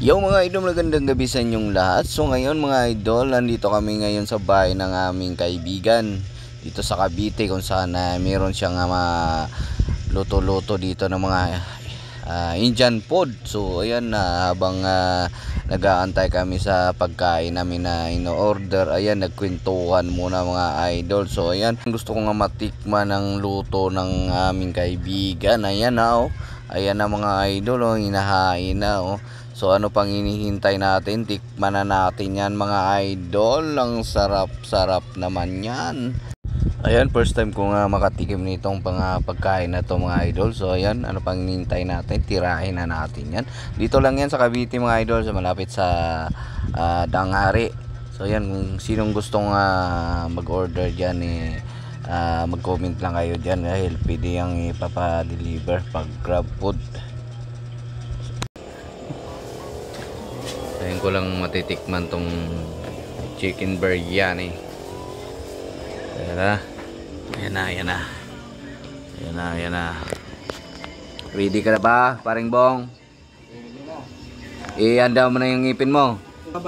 Yo mga idol, magandang gabi sa inyong lahat. So ngayon mga idol, nandito kami ngayon sa bahay ng aming kaibigan dito sa Cavite, kung saan meron siyang luto-luto dito ng mga Indian food. So ayan na, habang nag-aantay kami sa pagkain namin na ino-order, ayan, nagkwentuhan muna mga idol. So ayan, gusto ko nga matikman ng luto ng aming kaibigan. Ayan na ayan na mga idol, hinahain na So ano pang hinihintay natin? Tikman na natin yan mga idol. Ang sarap-sarap naman yan. Ayan, first time ko nga makatikim nitong pagkain na to mga idol. So ayan, ano pang hinihintay natin? Tirahin na natin yan. Dito lang yan sa Cavite mga idol, sa malapit sa Danghari. So ayan, kung sinong gustong mag-order dyan, mag-comment lang kayo dyan dahil pwede yung ipapadeliver pag grab food. Ngayon ko lang matitikman tong chicken biryani. Ayan na. Ready ka na ba, paring Bong? Ihanda mo na yung ngipin mo.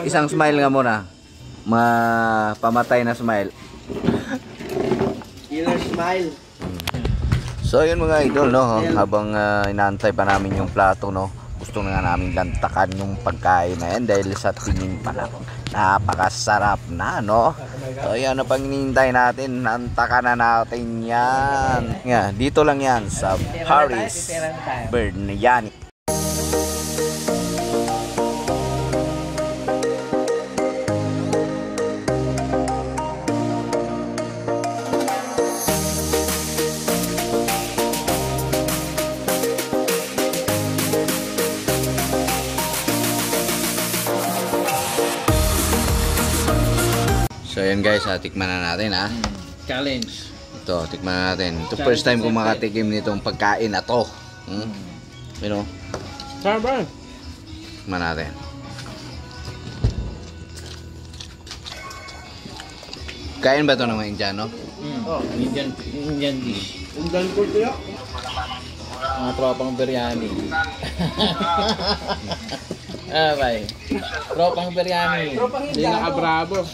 Isang smile nga muna. Pamatay na smile. Killer smile. So yun mga idol, no, habang inaantay pa namin yung plato, no, gusto na nga namin lantakan yung pagkain na yan dahil sa tingin pa lang napakasarap na, no. So yan, ano pang hinihintay natin? Lantakan na natin yan. Dito lang yan sa Paris Biryani. So ayan guys, tikman na natin Challenge. Ito, tikman na natin. Ito first time ko makatikim nitong pagkain na to. You know? Sarap. Tikman natin. Kain ba ito ng mga Indiano? Indian dish. Indian food kaya? Mga tropang biryani. Bay. Tropang biryani. Hindi nakabravo.